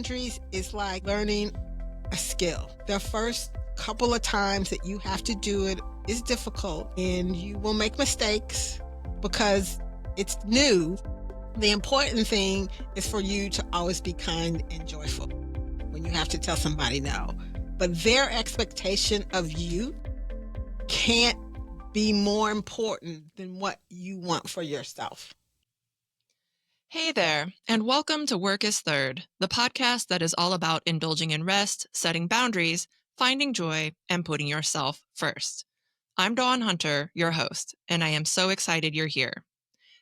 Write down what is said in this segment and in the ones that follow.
boundaries is like learning a skill. The first couple of times that you have to do it is difficult, and you will make mistakes because it's new. The important thing is for you to always be kind and joyful when you have to tell somebody no. But their expectation of you can't be more important than what you want for yourself. Hey there, and welcome to Work is Third, the podcast that is all about indulging in rest, setting boundaries, finding joy, and putting yourself first. I'm Dawn Hunter, your host, and I am so excited you're here.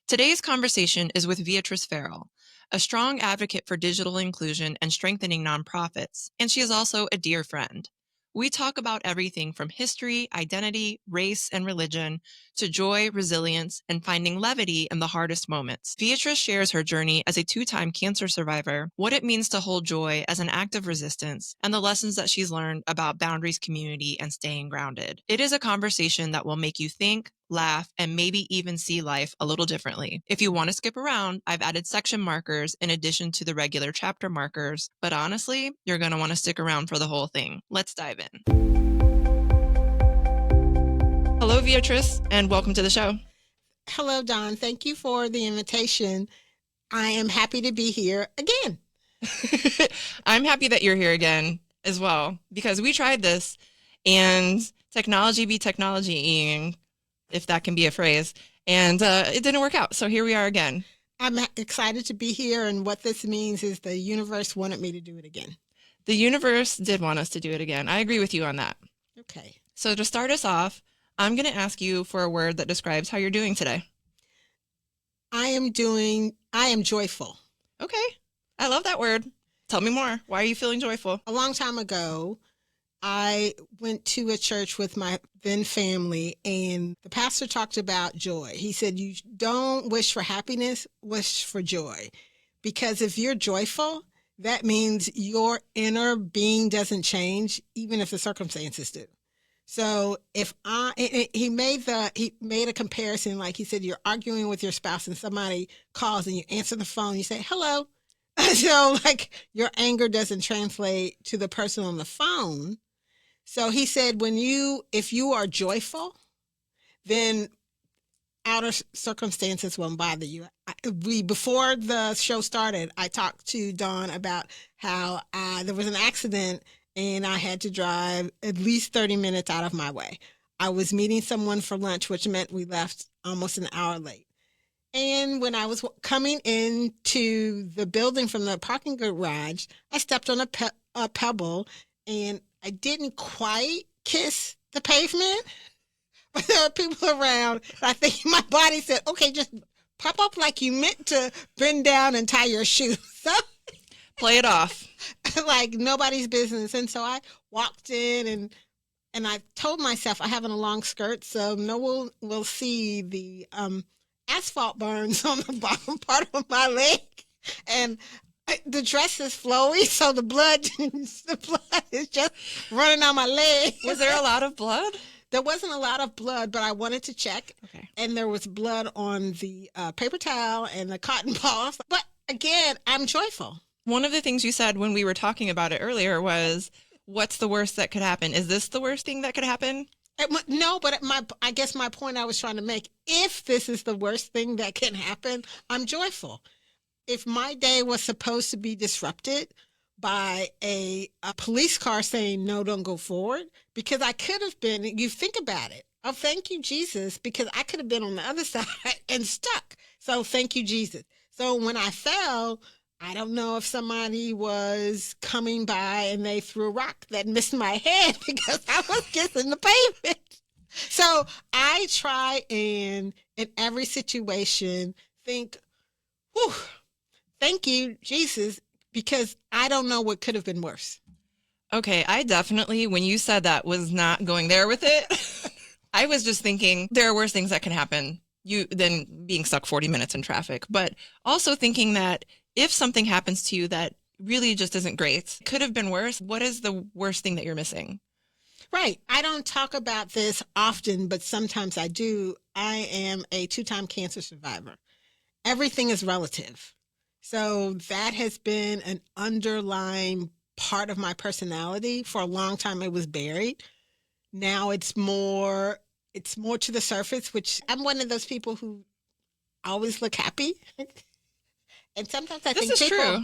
Today's conversation is with Veatrice Farrell, a strong advocate for digital inclusion and strengthening nonprofits, and she is also a dear friend. We talk about everything from history, identity, race, and religion to joy, resilience, and finding levity in the hardest moments. Veatrice shares her journey as a 2-time cancer survivor, what it means to hold joy as an act of resistance, and the lessons that she's learned about boundaries, community, and staying grounded. It is a conversation that will make you think, laugh, and maybe even see life a little differently. If you want to skip around, I've added section markers in addition to the regular chapter markers, but honestly, you're going to want to stick around for the whole thing. Let's dive in. Hello, Veatrice, and welcome to the show. Hello, Dawn. Thank you for the invitation. I am happy to be here again. I'm happy that you're here again as well, because we tried this and technology be technology-ing, if that can be a phrase, and it didn't work out. So here we are again. I'm excited to be here, and what this means is the universe wanted me to do it again. The universe did want us to do it again. I agree with you on that. Okay. So to start us off, I'm going to ask you for a word that describes how you're doing today. I am joyful. Okay. I love that word. Tell me more. Why are you feeling joyful? A long time ago, I went to a church with my then family, and the pastor talked about joy. He said, you don't wish for happiness, wish for joy. Because if you're joyful, that means your inner being doesn't change, even if the circumstances do. So he made a comparison, like he said, you're arguing with your spouse and somebody calls and you answer the phone, you say, hello. So like your anger doesn't translate to the person on the phone. So he said, if you are joyful, then outer circumstances won't bother you. Before the show started, I talked to Dawn about how there was an accident and I had to drive at least 30 minutes out of my way. I was meeting someone for lunch, which meant we left almost an hour late. And when I was coming into the building from the parking garage, I stepped on a pebble, and I didn't quite kiss the pavement, but there were people around. I think my body said, okay, just pop up like you meant to bend down and tie your shoes. So, play it off. Like nobody's business. And so I walked in and I told myself I have on a long skirt, so no one will see the asphalt burns on the bottom part of my leg. And the dress is flowy, so the blood is just running on my leg. Was there a lot of blood? There wasn't a lot of blood, but I wanted to check. Okay. And there was blood on the paper towel and the cotton balls. But again, I'm joyful. One of the things you said when we were talking about it earlier was, what's the worst that could happen? Is this the worst thing that could happen? No, but I guess my point I was trying to make, if this is the worst thing that can happen, I'm joyful. If my day was supposed to be disrupted by a police car saying, no, don't go forward, because I could have been, you think about it. Oh, thank you, Jesus, because I could have been on the other side and stuck. So thank you, Jesus. So when I fell, I don't know if somebody was coming by and they threw a rock that missed my head because I was kissing the pavement. So I try and in every situation think, whew, thank you, Jesus, because I don't know what could have been worse. Okay, I definitely, when you said that, was not going there with it. I was just thinking there are worse things that can happen than being stuck 40 minutes in traffic, but also thinking that if something happens to you that really just isn't great, could have been worse, what is the worst thing that you're missing? Right. I don't talk about this often, but sometimes I do. I am a 2-time cancer survivor. Everything is relative. So that has been an underlying part of my personality. For a long time, it was buried. Now it's more to the surface, which I'm one of those people who always look happy. And sometimes I think true.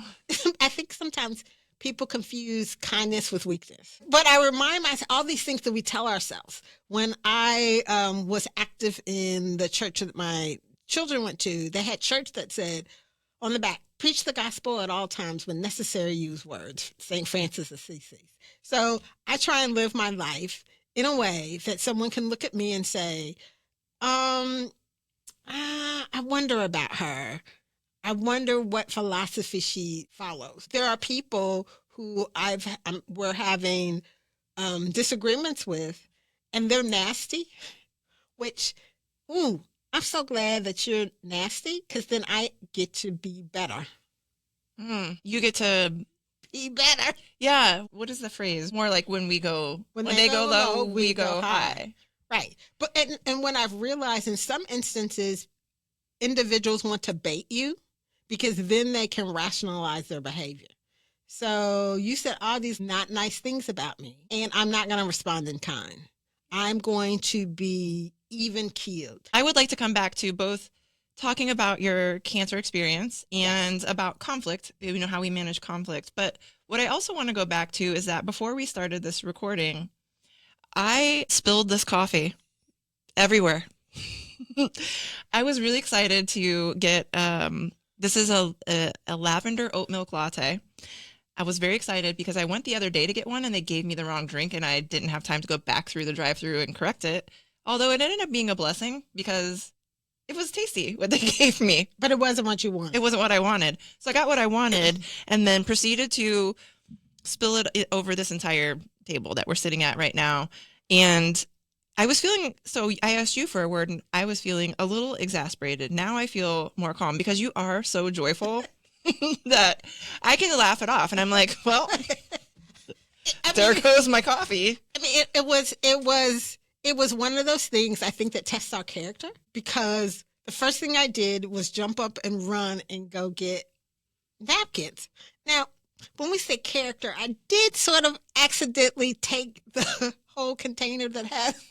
I think sometimes people confuse kindness with weakness. But I remind myself all these things that we tell ourselves. When I was active in the church that my children went to, they had shirts that said on the back, preach the gospel at all times, when necessary, use words, St. Francis of Assisi. So I try and live my life in a way that someone can look at me and say, I wonder about her. I wonder what philosophy she follows. There are people who we're having disagreements with, and they're nasty, which, I'm so glad that you're nasty, because then I get to be better. You get to be better. Yeah. What is the phrase? More like when they go low, we go high. Right. But and when I've realized in some instances, individuals want to bait you because then they can rationalize their behavior. So you said all these not nice things about me, and I'm not going to respond in kind. I'm going to be even keeled. I would like to come back to both talking about your cancer experience and about conflict, how we manage conflict. But what I also want to go back to is that before we started this recording, I spilled this coffee everywhere. I was really excited to get, this is a lavender oat milk latte. I was very excited because I went the other day to get one and they gave me the wrong drink and I didn't have time to go back through the drive-thru and correct it. Although it ended up being a blessing because it was tasty what they gave me. But it wasn't what you wanted. It wasn't what I wanted. So I got what I wanted and then proceeded to spill it over this entire table that we're sitting at right now. And I was feeling, so I asked you for a word and I was feeling a little exasperated. Now I feel more calm because you are so joyful that I can laugh it off. And I'm like, well, there goes my coffee. I mean, it was one of those things I think that tests our character, because the first thing I did was jump up and run and go get napkins. Now, when we say character, I did sort of accidentally take the whole container that has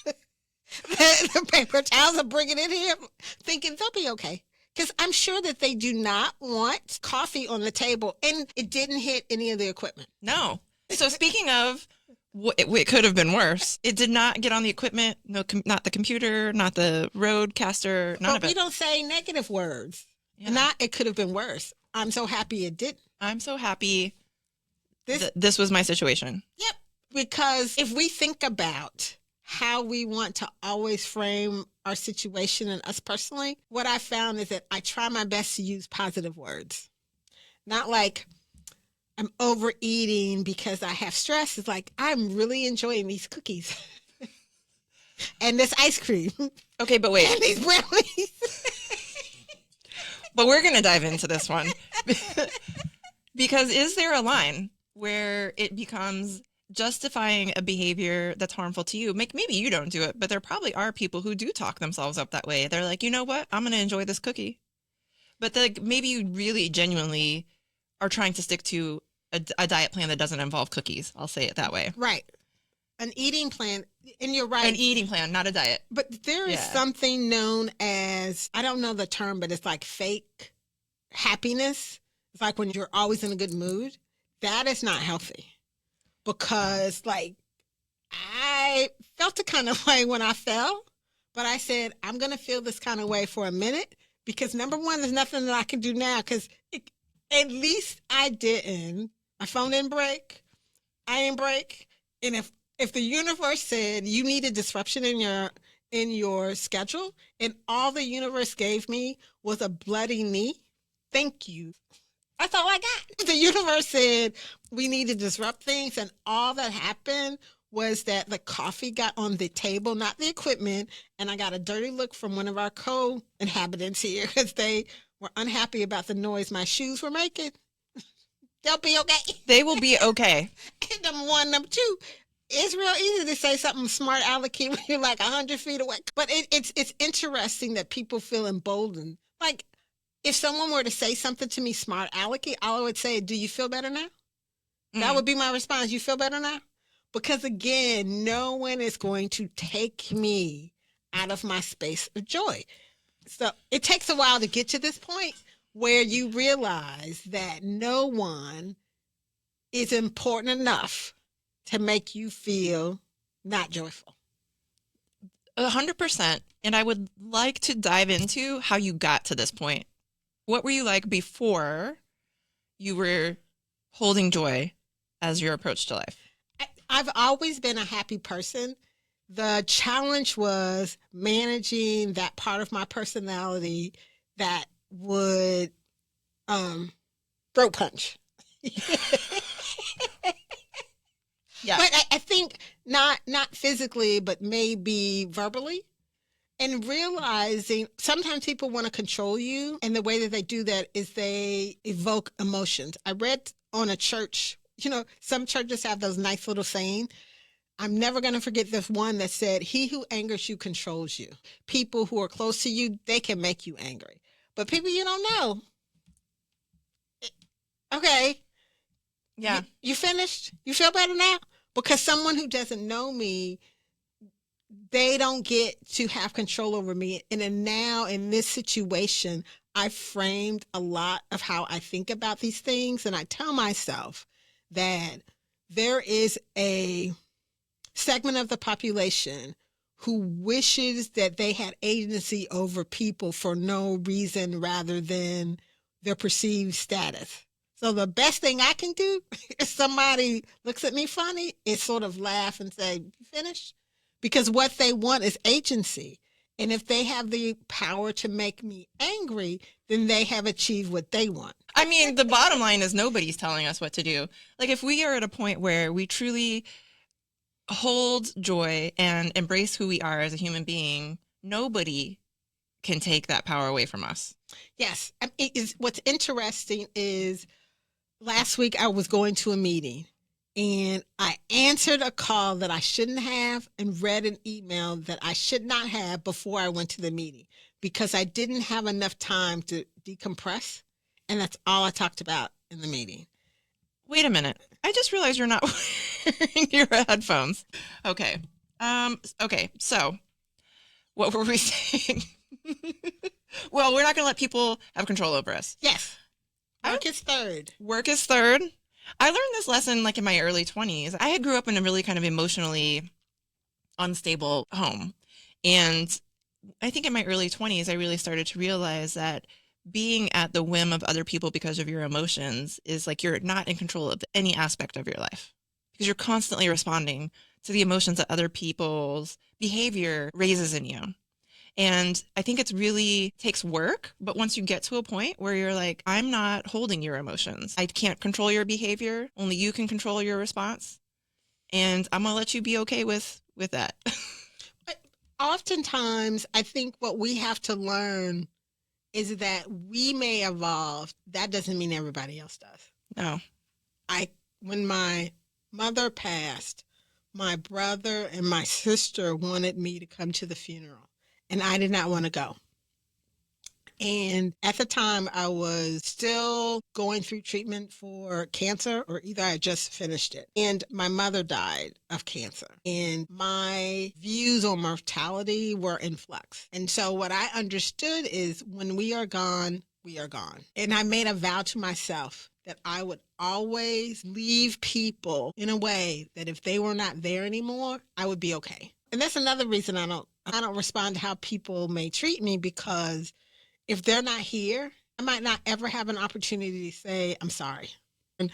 the paper towels and bring it in here, thinking they'll be okay. Because I'm sure that they do not want coffee on the table, and it didn't hit any of the equipment. No. So speaking of, it could have been worse. It did not get on the equipment, no, not the computer, not the roadcaster, none of it. But we don't say negative words. Yeah. It could have been worse. I'm so happy it didn't. I'm so happy this was my situation. Yep. Because if we think about how we want to always frame our situation and us personally, what I found is that I try my best to use positive words. Not like I'm overeating because I have stress. It's like, I'm really enjoying these cookies and this ice cream. Okay, but wait. And these brownies. But we're going to dive into this one. Because is there a line where it becomes justifying a behavior that's harmful to you? Maybe you don't do it, but there probably are people who do talk themselves up that way. They're like, you know what? I'm going to enjoy this cookie. But maybe you really genuinely are trying to stick to a diet plan that doesn't involve cookies. I'll say it that way. Right. An eating plan. And you're right. An eating plan, not a diet. But there is something known as, I don't know the term, but it's like fake happiness. It's like when you're always in a good mood. That is not healthy. Because, like, I felt the kind of way when I fell, but I said, I'm going to feel this kind of way for a minute, because number one, there's nothing that I can do now, because at least I didn't. My phone didn't break. I didn't break. And if the universe said you need a disruption in your schedule, and all the universe gave me was a bloody knee, thank you. That's all I got. The universe said we need to disrupt things, and all that happened was that the coffee got on the table, not the equipment, and I got a dirty look from one of our co-inhabitants here because they were unhappy about the noise my shoes were making. They'll be okay. They will be okay. And number one. Number two, it's real easy to say something smart alecky when you're like 100 feet away. But it's interesting that people feel emboldened. Like, If someone were to say something to me smart alecky, I would say, do you feel better now? Mm. That would be my response. You feel better now? Because again, no one is going to take me out of my space of joy. So it takes a while to get to this point where you realize that no one is important enough to make you feel not joyful. 100%. And I would like to dive into how you got to this point. What were you like before you were holding joy as your approach to life? I've always been a happy person. The challenge was managing that part of my personality that would throat punch. Yeah. But I think not physically, but maybe verbally. And realizing sometimes people want to control you, and the way that they do that is they evoke emotions. I read on a church, some churches have those nice little sayings. I'm never going to forget this one that said, he who angers you controls you. People who are close to you, they can make you angry. But people you don't know, okay. Yeah. You finished? You feel better now? Because someone who doesn't know me, they don't get to have control over me. And then now in this situation, I framed a lot of how I think about these things. And I tell myself that there is a segment of the population who wishes that they had agency over people for no reason rather than their perceived status. So the best thing I can do if somebody looks at me funny is sort of laugh and say, you finished? Because what they want is agency. And if they have the power to make me angry, then they have achieved what they want. I mean, the bottom line is nobody's telling us what to do. Like, if we are at a point where we truly hold joy and embrace who we are as a human being, nobody can take that power away from us. Yes. What's interesting is last week I was going to a meeting and I answered a call that I shouldn't have and read an email that I should not have before I went to the meeting because I didn't have enough time to decompress. And that's all I talked about in the meeting. Wait a minute. I just realized you're not wearing your headphones. Okay. Okay. So what were we saying? Well, we're not going to let people have control over us. Yes. Work is third. Work is third. I learned this lesson like in my early 20s. I had grew up in a really kind of emotionally unstable home. And I think in my early 20s, I really started to realize that being at the whim of other people because of your emotions is like you're not in control of any aspect of your life because you're constantly responding to the emotions that other people's behavior raises in you. And I think it's really takes work, but once you get to a point where you're like, I'm not holding your emotions. I can't control your behavior. Only you can control your response. And I'm going to let you be okay with that. Oftentimes, I think what we have to learn is that we may evolve. That doesn't mean everybody else does. No. When my mother passed, my brother and my sister wanted me to come to the funeral, and I did not want to go. And at the time, I was still going through treatment for cancer, or either I just finished it. And my mother died of cancer. And my views on mortality were in flux. And so what I understood is when we are gone, we are gone. And I made a vow to myself that I would always leave people in a way that if they were not there anymore, I would be okay. And that's another reason I don't respond to how people may treat me, because if they're not here, I might not ever have an opportunity to say, I'm sorry. And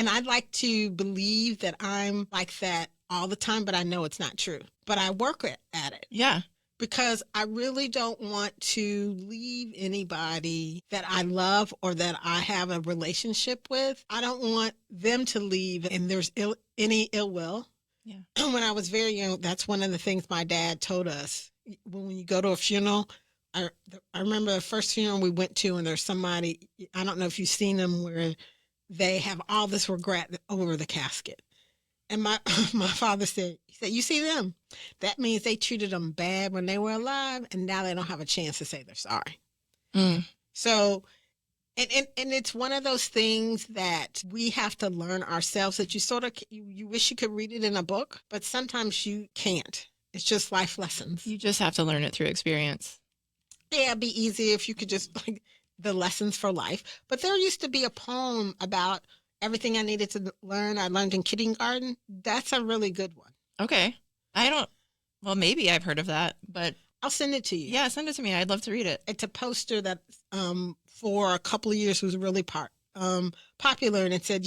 I'd like to believe that I'm like that all the time, but I know it's not true. But I work at it. Yeah. Because I really don't want to leave anybody that I love or that I have a relationship with. I don't want them to leave and there's any ill will. Yeah. When I was very young, that's one of the things my dad told us. When you go to a funeral, I remember the first funeral we went to, and there's somebody, I don't know if you've seen them, where they have all this regret over the casket. And my father said, you see them? That means they treated them bad when they were alive, and now they don't have a chance to say they're sorry. Mm. So, and it's one of those things that we have to learn ourselves, that you sort of, you wish you could read it in a book, but sometimes you can't. It's just life lessons. You just have to learn it through experience. Yeah, it'd be easy if you could just like the lessons for life. But there used to be a poem about everything I needed to learn. I learned in kindergarten. That's a really good one. Okay. Well, maybe I've heard of that, but I'll send it to you. yeah, send it to me. I'd love to read it. It's a poster that for a couple of years was really popular, and it said,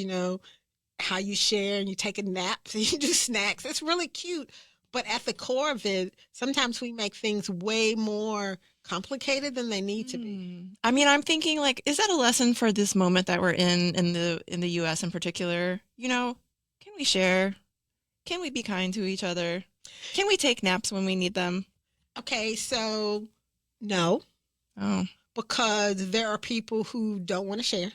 how you share and you take a nap and you do snacks. It's really cute. But at the core of it, sometimes we make things way more complicated than they need to be. I mean, I'm thinking like, is that a lesson for this moment that we're in the U.S. in particular? Can we share? Can we be kind to each other? Can we take naps when we need them? Okay, so no. Oh. Because there are people who don't want to share,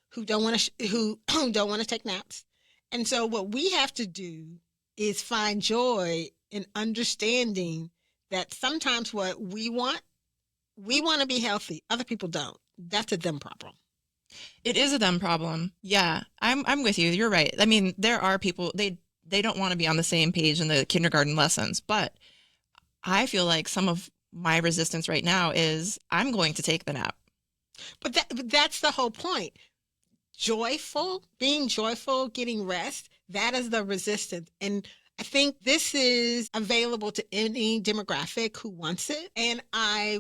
who don't want to take naps. And so what we have to do is find joy in understanding that sometimes what we want to be healthy. Other people don't. That's a them problem. It is a them problem. Yeah, I'm with you. You're right. I mean, there are people, they don't want to be on the same page in the kindergarten lessons, but I feel like some of my resistance right now is I'm going to take the nap. But that's the whole point. Being joyful, getting rest, that is the resistance. And I think this is available to any demographic who wants it. And I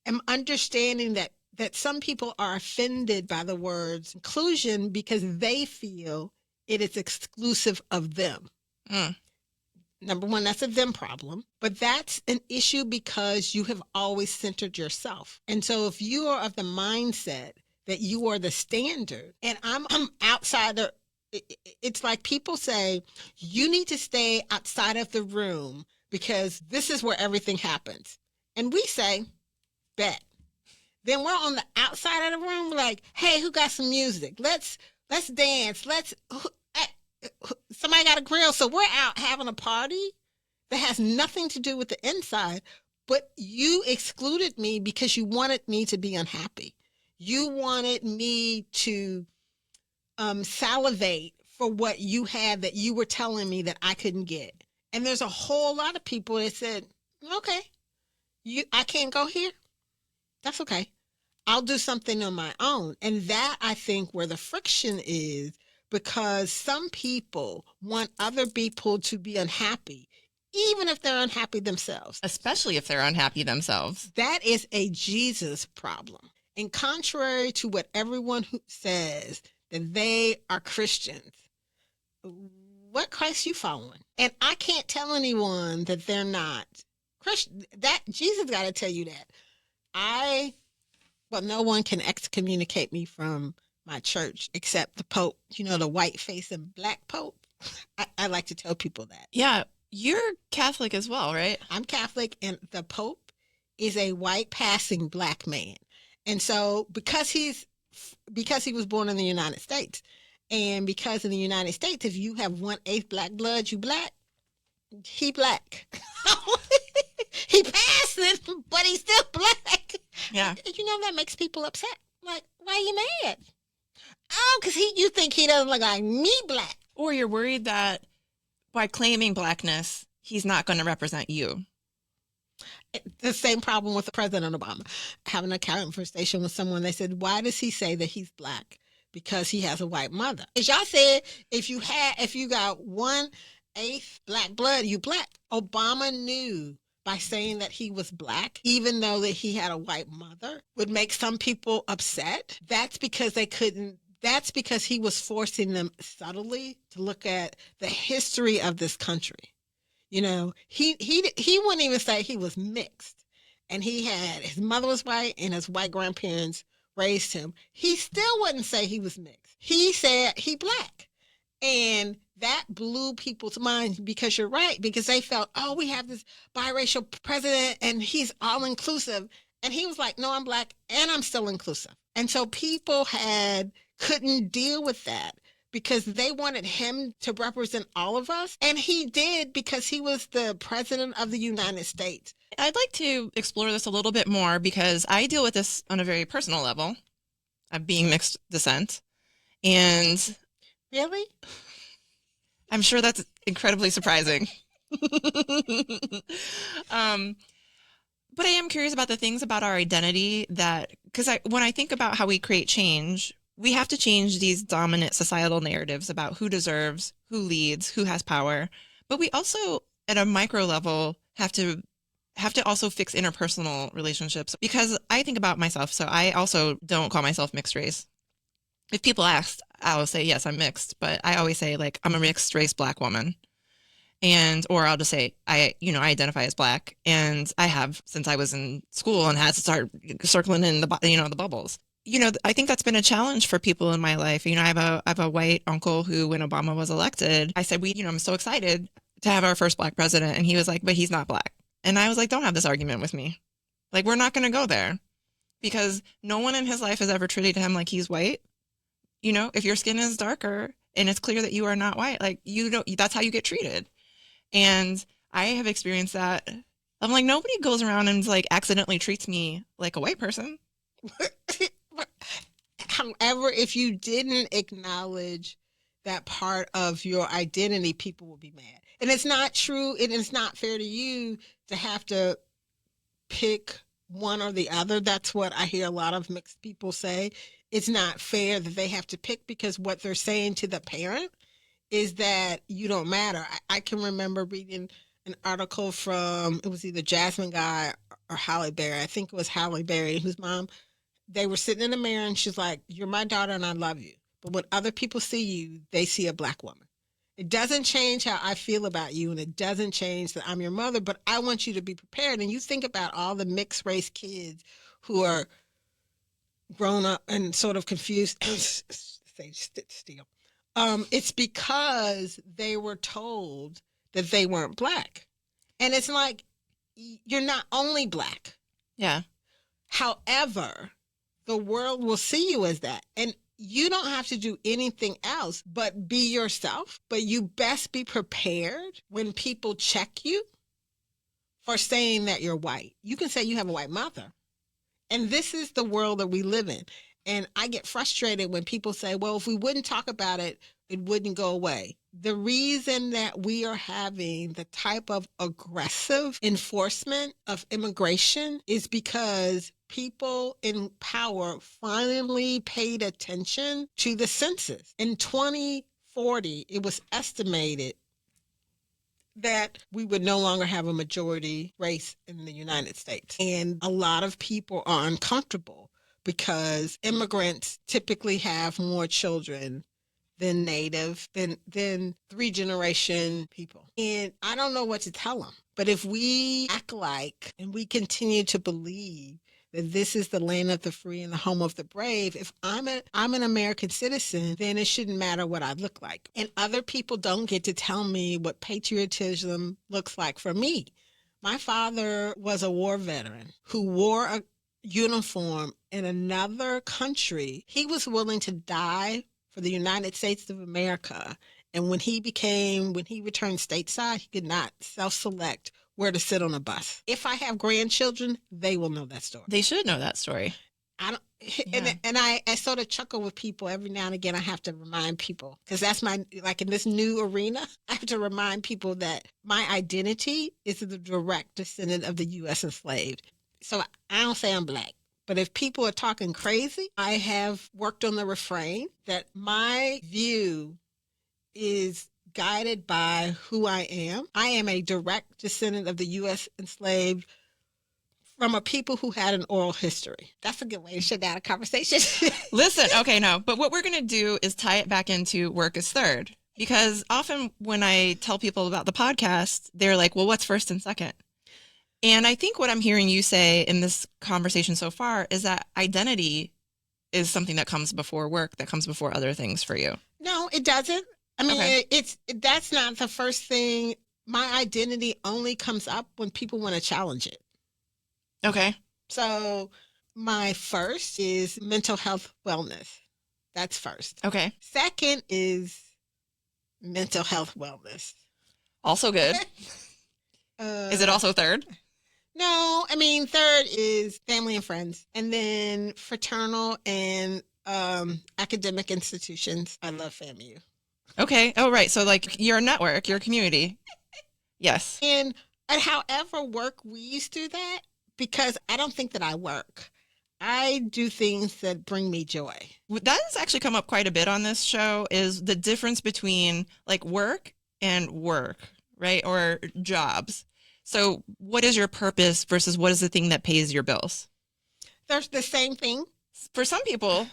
am understanding that some people are offended by the words inclusion because they feel it is exclusive of them. Number one, that's a them problem, but that's an issue because you have always centered yourself. And so if you are of the mindset that you are the standard and I'm outsider, it's like people say, you need to stay outside of the room because this is where everything happens. And we say, bet. Then we're on the outside of the room, like, hey, who got some music? Let's dance. Somebody got a grill. So we're out having a party that has nothing to do with the inside, but you excluded me because you wanted me to be unhappy. You wanted me to salivate for what you had that you were telling me that I couldn't get. And there's a whole lot of people that said, okay, I can't go here. That's okay. I'll do something on my own. And that, I think, where the friction is, because some people want other people to be unhappy, even if they're unhappy themselves. Especially if they're unhappy themselves. That is a Jesus problem. And contrary to what everyone who says that they are Christians, what Christ you following? And I can't tell anyone that they're not Christian. That Jesus got to tell you that. No one can excommunicate me from my church except the Pope, the white face and black Pope. I like to tell people that. Yeah, you're Catholic as well, right? I'm Catholic, and the Pope is a white passing black man. And so because he was born in the United States, and because in the United States, if you have 1/8 black blood, you black, he black. He passed it, but he's still black. Yeah. That makes people upset. Like, why are you mad? Oh, because you think he doesn't look like me black. Or you're worried that by claiming blackness, he's not going to represent you. The same problem with President Obama. Having a conversation with someone, they said, why does he say that he's black? Because he has a white mother. As y'all said, if you got 1/8 black blood, you black. Obama knew by saying that he was black, even though that he had a white mother, would make some people upset. That's because he was forcing them subtly to look at the history of this country. He wouldn't even say he was mixed. And his mother was white and his white grandparents raised him. He still wouldn't say he was mixed. He said he black. And that blew people's minds, because you're right, because they felt, we have this biracial president and he's all inclusive. And he was like, no, I'm black and I'm still inclusive. And so people couldn't deal with that because they wanted him to represent all of us. And he did, because he was the president of the United States. I'd like to explore this a little bit more because I deal with this on a very personal level of being mixed descent. And Really? I'm sure that's incredibly surprising. But I am curious about the things about our identity that, because when I think about how we create change, we have to change these dominant societal narratives about who deserves, who leads, who has power. But we also, at a micro level, have to also fix interpersonal relationships, because I think about myself. So I also don't call myself mixed race. If people ask, I'll say, yes, I'm mixed, but I always say, like, I'm a mixed race Black woman. Or I'll just say, I identify as Black, and I have since I was in school and had to start circling in the bubbles. I think that's been a challenge for people in my life. I have a white uncle who, when Obama was elected, I said, I'm so excited to have our first Black president. And he was like, but he's not Black. And I was like, don't have this argument with me. Like, we're not going to go there, because no one in his life has ever treated him like he's white. If your skin is darker and it's clear that you are not white, like, that's how you get treated. And I have experienced that. I'm like, nobody goes around and like accidentally treats me like a white person. However, if you didn't acknowledge that part of your identity, people will be mad. And it's not true. It is not fair to you to have to pick one or the other. That's what I hear a lot of mixed people say. It's not fair that they have to pick, because what they're saying to the parent is that you don't matter. I can remember reading an article from, it was either Jasmine Guy or Halle Berry. I think it was Halle Berry, whose mom, they were sitting in the mirror and she's like, you're my daughter and I love you. But when other people see you, they see a Black woman. It doesn't change how I feel about you, and it doesn't change that I'm your mother, but I want you to be prepared. And you think about all the mixed race kids who are grown up and sort of confused. Say still. It's because they were told that they weren't Black. And it's like, you're not only Black. Yeah. However, the world will see you as that. And you don't have to do anything else but be yourself. But you best be prepared when people check you for saying that you're white. You can say you have a white mother. And this is the world that we live in. And I get frustrated when people say, well, if we wouldn't talk about it, it wouldn't go away. The reason that we are having the type of aggressive enforcement of immigration is because people in power finally paid attention to the census. In 2040, it was estimated that we would no longer have a majority race in the United States. And a lot of people are uncomfortable because immigrants typically have more children than native, than three-generation people. And I don't know what to tell them. But if we act like and we continue to believe that this is the land of the free and the home of the brave, if I'm an American citizen, then it shouldn't matter what I look like. And other people don't get to tell me what patriotism looks like for me. My father was a war veteran who wore a uniform in another country. He was willing to die for the United States of America. And when he returned stateside, he could not self-select where to sit on a bus. If I have grandchildren, they will know that story. They should know that story. I sort of chuckle with people every now and again. I have to remind people, because that's like in this new arena, I have to remind people that my identity is the direct descendant of the U.S. enslaved. So I don't say I'm Black. But if people are talking crazy, I have worked on the refrain that my view is guided by who I am. I am a direct descendant of the U.S. enslaved from a people who had an oral history. That's a good way to shut down a conversation. Listen, okay, no. But what we're going to do is tie it back into work is third. Because often when I tell people about the podcast, they're like, well, what's first and second? And I think what I'm hearing you say in this conversation so far is that identity is something that comes before work, that comes before other things for you. No, it doesn't. I mean, okay. That's not the first thing. My identity only comes up when people want to challenge it. Okay. So my first is mental health wellness. That's first. Okay. Second is mental health wellness. Also good. Is it also third? No, I mean, third is family and friends. And then fraternal and academic institutions. I love FAMU. Okay. Oh, right. So like your network, your community. Yes. And however work weaves through that, because I don't think that I work. I do things that bring me joy. That has actually come up quite a bit on this show, is the difference between like work and work, right? Or jobs. So what is your purpose versus what is the thing that pays your bills? They're the same thing. For some people,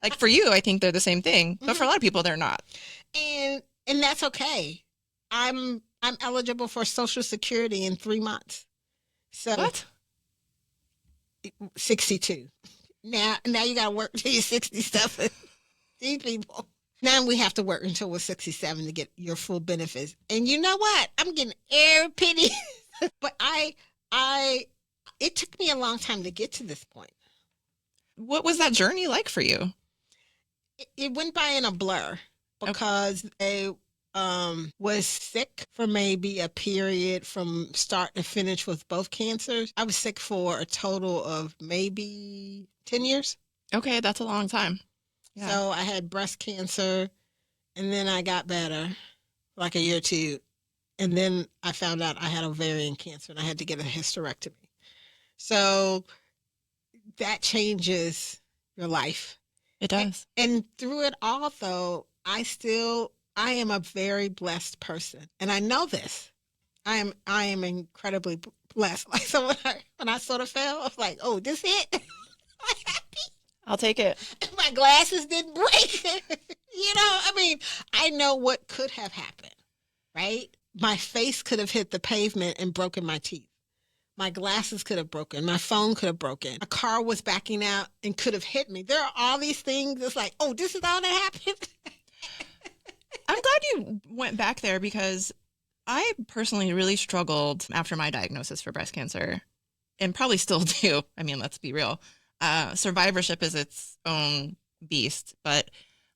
like for you, I think they're the same thing, but for a lot of people, they're not. And that's okay. I'm eligible for Social Security in 3 months. So What? 62. Now you got to work till you're 67. These people. Now we have to work until we're 67 to get your full benefits. And you know what? I'm getting every penny. But it took me a long time to get to this point. What was that journey like for you? It went by in a blur because I was sick for maybe a period from start to finish with both cancers. I was sick for a total of maybe 10 years. Okay, that's a long time. Yeah. So I had breast cancer, and then I got better, like a year or two. And then I found out I had ovarian cancer, and I had to get a hysterectomy. So that changes your life. It does. And through it all, though, I am a very blessed person. And I know this. I am incredibly blessed. Like, so when I sort of fell, I was like, oh, this it? I'm happy. I'll take it. My glasses didn't break. I mean, I know what could have happened, right? My face could have hit the pavement and broken my teeth. My glasses could have broken. My phone could have broken. A car was backing out and could have hit me. There are all these things. It's like, oh, this is all that happened. I'm glad you went back there, because I personally really struggled after my diagnosis for breast cancer, and probably still do. I mean, let's be real. Survivorship is its own beast, but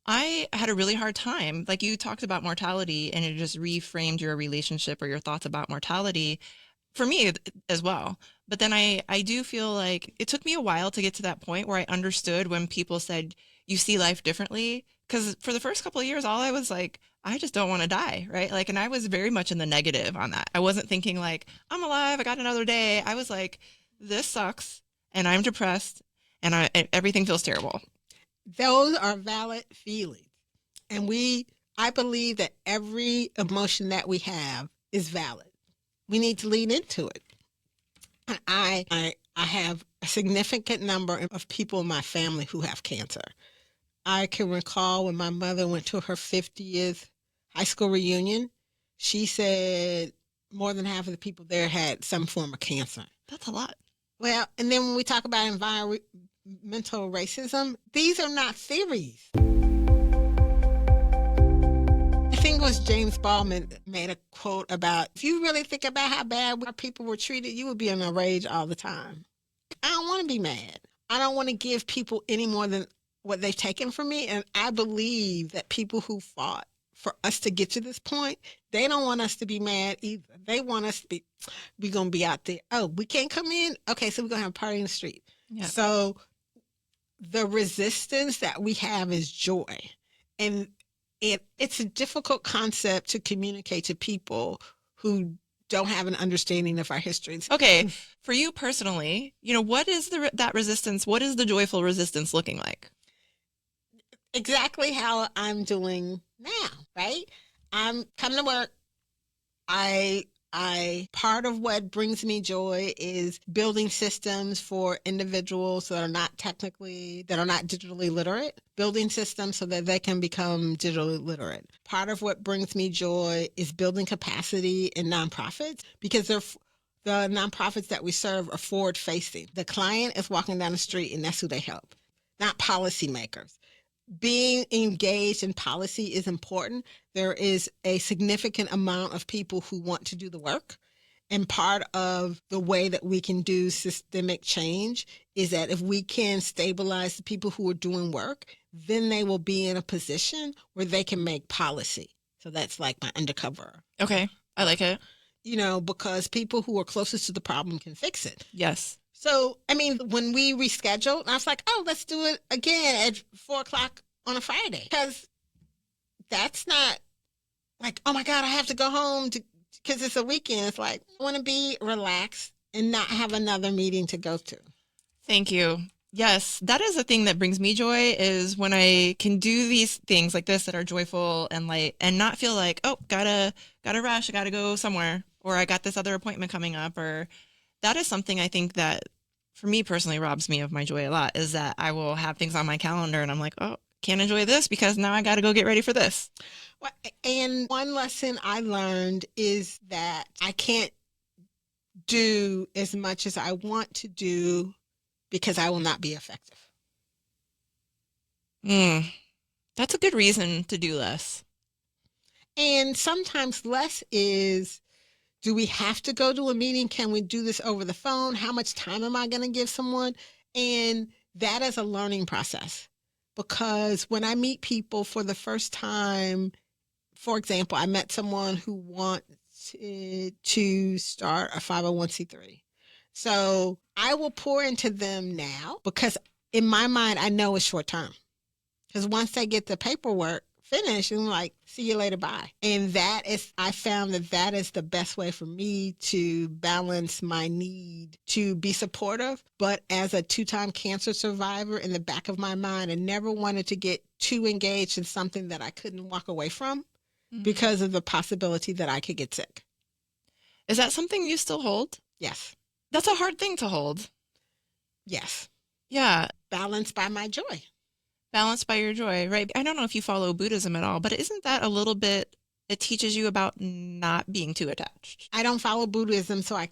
I had a really hard time. Like, you talked about mortality, and it just reframed your relationship or your thoughts about mortality for me as well. But then I do feel like it took me a while to get to that point where I understood when people said you see life differently. Because for the first couple of years, all I was like, I just don't want to die, right? Like, and I was very much in the negative on that. I wasn't thinking like, I'm alive, I got another day. I was like, this sucks, and I'm depressed, and everything feels terrible. Those are valid feelings. And I believe that every emotion that we have is valid. We need to lean into it. And I have a significant number of people in my family who have cancer. I can recall when my mother went to her 50th high school reunion, she said more than half of the people there had some form of cancer. That's a lot. Well, and then when we talk about environmental racism, these are not theories. I think it was James Baldwin made a quote about, if you really think about how bad our people were treated, you would be in a rage all the time. I don't want to be mad. I don't want to give people any more than what they've taken from me. And I believe that people who fought for us to get to this point, they don't want us to be mad either. They want us to we're going to be out there. Oh, we can't come in? Okay, so we're going to have a party in the street. Yeah. So the resistance that we have is joy. And it's a difficult concept to communicate to people who don't have an understanding of our histories. Okay, for you personally, what is that resistance? What is the joyful resistance looking like? Exactly how I'm doing now, right? I'm coming to work. Part of what brings me joy is building systems for individuals that are not digitally literate, building systems so that they can become digitally literate. Part of what brings me joy is building capacity in nonprofits, because the nonprofits that we serve are forward facing. The client is walking down the street and that's who they help, not policymakers. Being engaged in policy is important. There is a significant amount of people who want to do the work, And part of the way that we can do systemic change is that if we can stabilize the people who are doing work, then they will be in a position where they can make policy. So that's like my undercover. Okay. I like it. Because people who are closest to the problem can fix it. Yes. So, when we rescheduled, I was like, oh, let's do it again at 4:00 on a Friday. Because that's not like, oh my God, I have to go home because it's a weekend. It's like, I want to be relaxed and not have another meeting to go to. Thank you. Yes, that is a thing that brings me joy, is when I can do these things like this that are joyful and light and not feel like, oh, gotta rush, I gotta go somewhere, or I got this other appointment coming up. Or that is something I think that for me personally robs me of my joy a lot, is that I will have things on my calendar and I'm like, oh, can't enjoy this because now I gotta go get ready for this. Well, and one lesson I learned is that I can't do as much as I want to do because I will not be effective. That's a good reason to do less. And sometimes less is, do we have to go to a meeting? Can we do this over the phone? How much time am I going to give someone? And that is a learning process. Because when I meet people for the first time, for example, I met someone who wanted to start a 501c3. So I will pour into them now because in my mind, I know it's short term. Because once they get the paperwork finished, I'm like, see you later, bye. And I found that is the best way for me to balance my need to be supportive. But as a 2-time cancer survivor, in the back of my mind, I never wanted to get too engaged in something that I couldn't walk away from because of the possibility that I could get sick. Is that something you still hold? Yes. That's a hard thing to hold. Yes. Yeah. Balanced by my joy. Balanced by your joy, right? I don't know if you follow Buddhism at all, but isn't that a little bit, it teaches you about not being too attached? I don't follow Buddhism, so I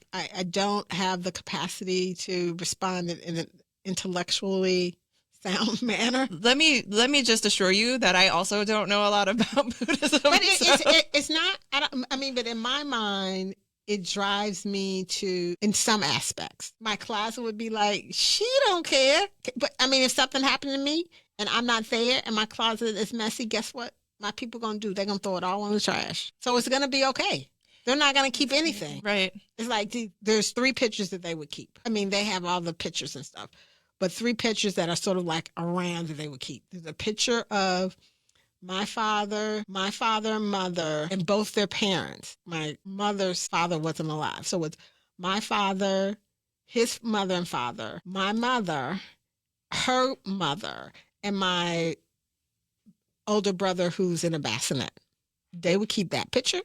don't have the capacity to respond in an intellectually sound manner. Let me just assure you that I also don't know a lot about Buddhism. But it's not, but in my mind, it drives me to, in some aspects, my closet would be like, she don't care. But if something happened to me and I'm not there and my closet is messy, guess what my people going to do? They're going to throw it all in the trash. So it's going to be okay. They're not going to keep anything. Right. It's like there's 3 pictures that they would keep. They have all the pictures and stuff, but 3 pictures that are sort of like around that they would keep. There's a picture of my father and mother, and both their parents. My mother's father wasn't alive. So it's my father, his mother and father, my mother, her mother, and my older brother who's in a bassinet. They would keep that picture.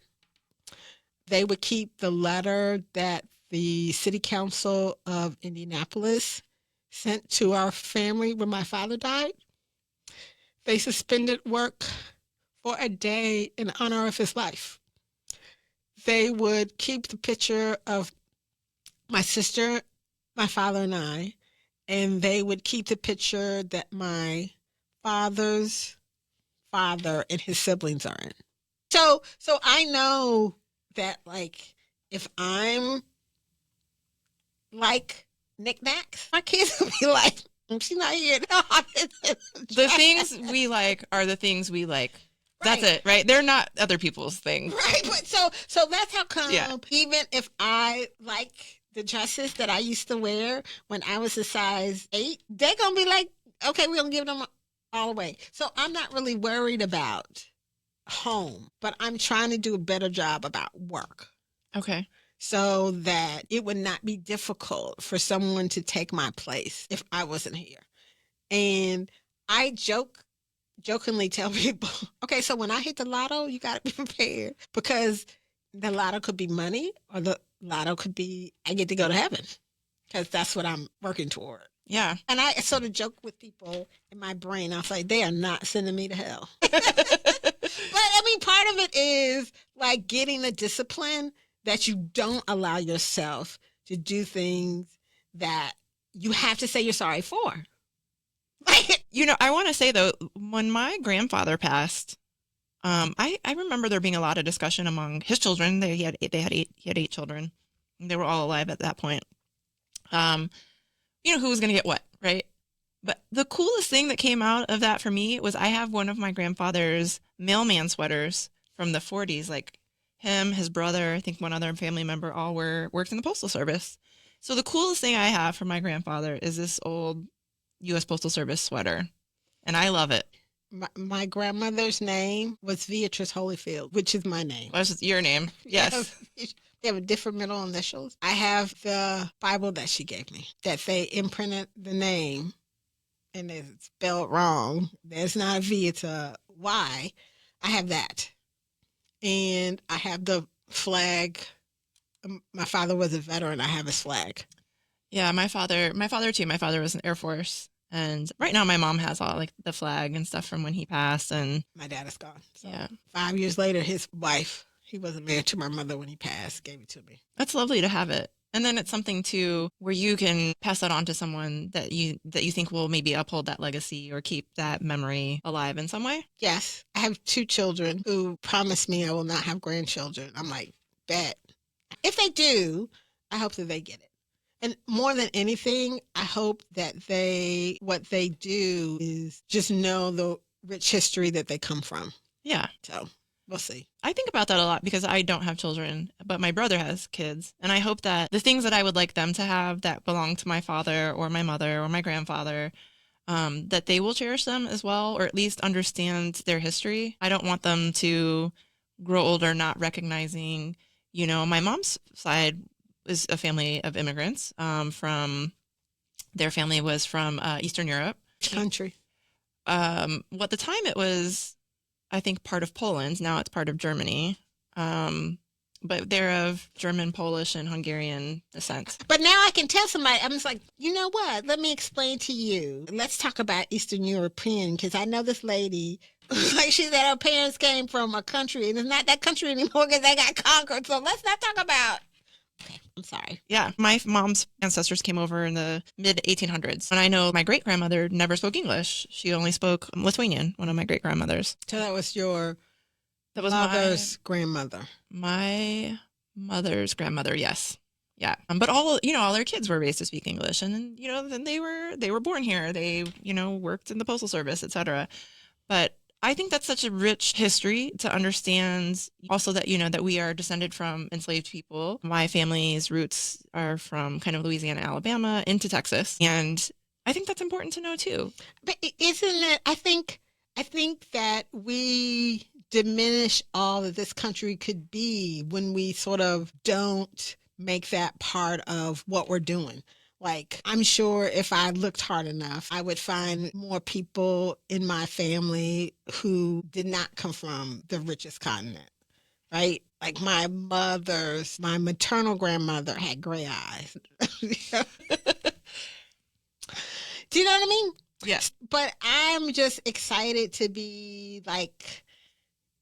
They would keep the letter that the City Council of Indianapolis sent to our family when my father died. They suspended work for a day in honor of his life. They would keep the picture of my sister, my father, and I, and they would keep the picture that my father's father and his siblings are in. So I know that, like, if I'm like knickknacks, my kids will be like, she's not here. The things we like are the things we like. That's Right. it, right? They're not other people's things. Right, but so that's how come even if I like the dresses that I used to wear when I was a size 8, they're going to be like, okay, we're going to give them all away. So I'm not really worried about home, but I'm trying to do a better job about work. Okay. So that it would not be difficult for someone to take my place if I wasn't here. And I jokingly tell people, okay, so when I hit the lotto, you got to be prepared, because the lotto could be money, or the lotto could be I get to go to heaven, because that's what I'm working toward. Yeah. And I sort of joke with people in my brain. I was like, they are not sending me to hell. But part of it is like getting the discipline that you don't allow yourself to do things that you have to say you're sorry for. I want to say, though, when my grandfather passed, I remember there being a lot of discussion among his children. He had 8 children. They were all alive at that point. Who was going to get what, right? But the coolest thing that came out of that for me was I have one of my grandfather's mailman sweaters from the 40s. Like him, his brother, I think one other family member all worked in the Postal Service. So the coolest thing I have from my grandfather is this old U.S. Postal Service sweater. And I love it. My grandmother's name was Veatrice Holyfield, which is my name. Well, that's your name. Yes. They have a different middle initials. I have the Bible that she gave me that they imprinted the name and it's spelled wrong. There's not a V, it's a Y. I have that. And I have the flag. My father was a veteran. I have his flag. Yeah, my father too. My father was in the Air Force. And right now my mom has all like the flag and stuff from when he passed. And my dad is gone. So yeah. 5 years later, his wife, he wasn't married to my mother when he passed, gave it to me. That's lovely to have it. And then it's something too where you can pass that on to someone that you think will maybe uphold that legacy or keep that memory alive in some way. Yes. I have 2 children who promised me I will not have grandchildren. I'm like, bet. If they do, I hope that they get it. And more than anything, I hope that what they do is just know the rich history that they come from. Yeah. So we'll see. I think about that a lot because I don't have children, but my brother has kids. And I hope that the things that I would like them to have that belong to my father or my mother or my grandfather, that they will cherish them as well, or at least understand their history. I don't want them to grow older not recognizing, my mom's side is a family of immigrants their family was from Eastern Europe. Country. Well, at the time it was, I think, part of Poland. Now it's part of Germany. But they're of German, Polish, and Hungarian descent. But now I can tell somebody, I'm just like, you know what? Let me explain to you. Let's talk about Eastern European, because I know this lady, like she said her parents came from a country, and it's not that country anymore because they got conquered. So let's not talk about... Okay, I'm sorry. Yeah, my mom's ancestors came over in the mid-1800s. And I know my great-grandmother never spoke English. She only spoke Lithuanian, one of my great-grandmothers. So that was your mother's grandmother. My mother's grandmother, yes. Yeah. But all their kids were raised to speak English. And, then they were born here. They, worked in the Postal Service, et cetera. But I think that's such a rich history to understand also that, that we are descended from enslaved people. My family's roots are from kind of Louisiana, Alabama into Texas. And I think that's important to know too. But isn't it, I think that we diminish all that this country could be when we sort of don't make that part of what we're doing. Like, I'm sure if I looked hard enough, I would find more people in my family who did not come from the richest continent, right? Like my maternal grandmother had gray eyes. Do you know what I mean? Yes. But I'm just excited to be like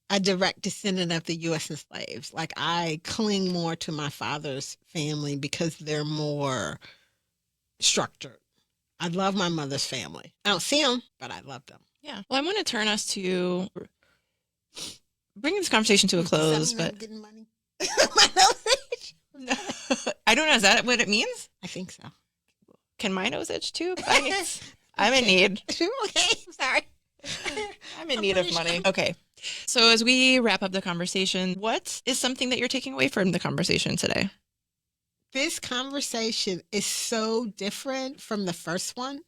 a direct descendant of the U.S. slaves. Like I cling more to my father's family because they're more structured. I love my mother's family. I don't see them, but I love them. Yeah. Well, I want to turn us to bringing this conversation to a close, but getting money. My nose itch. I don't know. Is that what it means? I think so. Can my nose itch too? I'm in need. Okay. Sorry. I'm in need of money. Okay. So as we wrap up the conversation, what is something that you're taking away from the conversation today? This conversation is so different from the first one.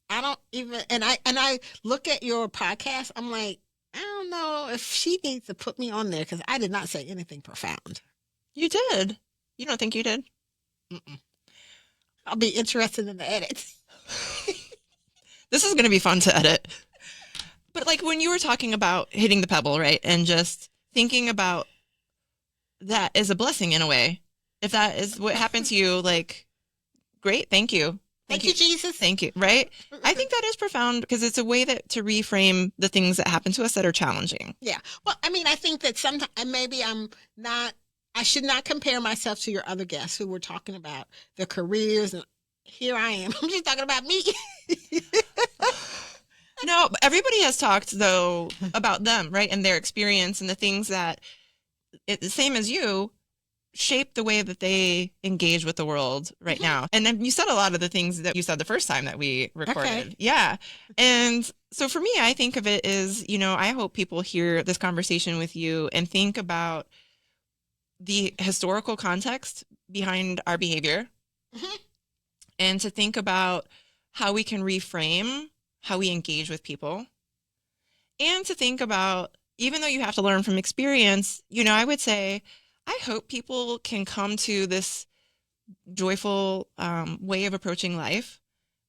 I don't even, and I look at your podcast, I'm like, I don't know if she needs to put me on there because I did not say anything profound. You did. You don't think you did? Mm-mm. I'll be interested in the edits. This is going to be fun to edit. But like when you were talking about hitting the pebble, right? And just thinking about that as a blessing in a way. If that is what happened to you, like, great. Thank you. Thank you, Jesus. Thank you. Right? I think that is profound because it's a way to reframe the things that happen to us that are challenging. Yeah. Well, I mean, I think that sometimes maybe I should not compare myself to your other guests who were talking about their careers. And here I am. I'm just talking about me. No, but everybody has talked, though, about them, right? And their experience and the things that, the same as you, shape the way that they engage with the world right now. And then you said a lot of the things that you said the first time that we recorded. Okay. Yeah. And so for me, I think of it as, I hope people hear this conversation with you and think about the historical context behind our behavior, and to think about how we can reframe how we engage with people, and to think about, even though you have to learn from experience, I would say, I hope people can come to this joyful way of approaching life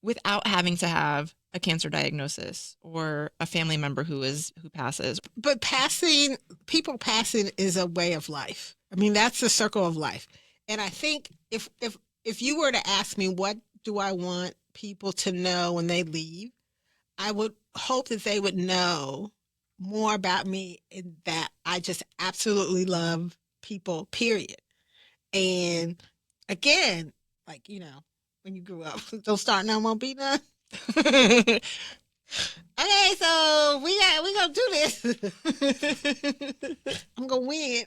without having to have a cancer diagnosis or a family member who passes. But people passing is a way of life. I mean, that's the circle of life. And I think if you were to ask me, what do I want people to know when they leave, I would hope that they would know more about me, and that I just absolutely love people, period. And again, like, when you grew up, don't start now, won't be none. Okay, so we gonna do this. I'm gonna win.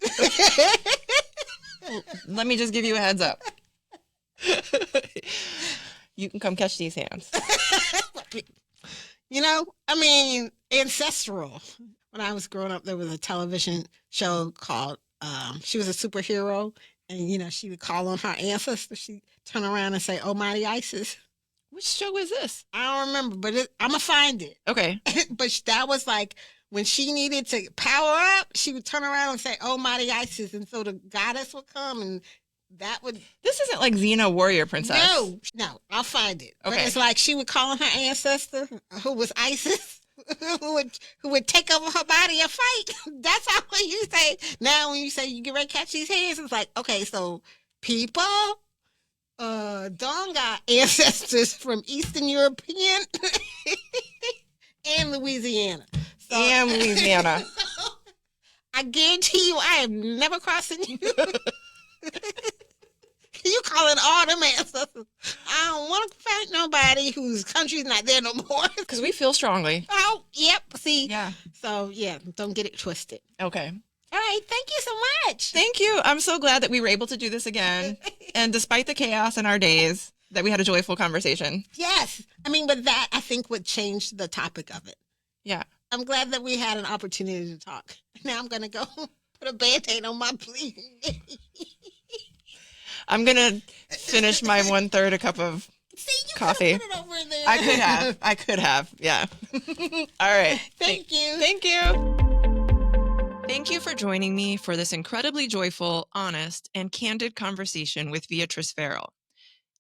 Let me just give you a heads up. You can come catch these hands. Ancestral. When I was growing up, there was a television show called, she was a superhero, and, she would call on her ancestors. She'd turn around and say, "Oh, mighty Isis." Which show is this? I don't remember, but I'm going to find it. Okay. But that was like, when she needed to power up, she would turn around and say, "Oh, mighty Isis." And so the goddess would come, and that would... This isn't like Xena Warrior Princess. No, I'll find it. Okay. But it's like she would call on her ancestor, who was Isis, who would take over her body and fight. That's how when you say, now when you say you get ready to catch these hands, it's like, okay, so people... Dawn got ancestors from Eastern European and Louisiana. So I guarantee you, I am never crossing you. You calling all them ancestors. I don't want to fight nobody whose country's not there no more. Because we feel strongly. Oh, yep. See? Yeah. So, yeah, don't get it twisted. Okay. All right. Thank you so much. Thank you. I'm so glad that we were able to do this again. And despite the chaos in our days, that we had a joyful conversation. Yes. But that, I think, would change the topic of it. Yeah. I'm glad that we had an opportunity to talk. Now I'm going to go put a Band-Aid on my bleeding. I'm going to finish my 1/3 a cup of coffee. Put it over there. I could have. Yeah. All right. Thank you. Thank you. Thank you for joining me for this incredibly joyful, honest, and candid conversation with Veatrice Farrell.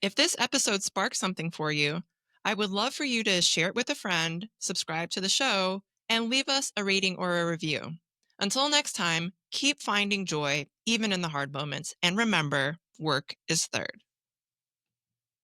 If this episode sparked something for you, I would love for you to share it with a friend, subscribe to the show, and leave us a rating or a review. Until next time, keep finding joy, even in the hard moments, and remember, work is third.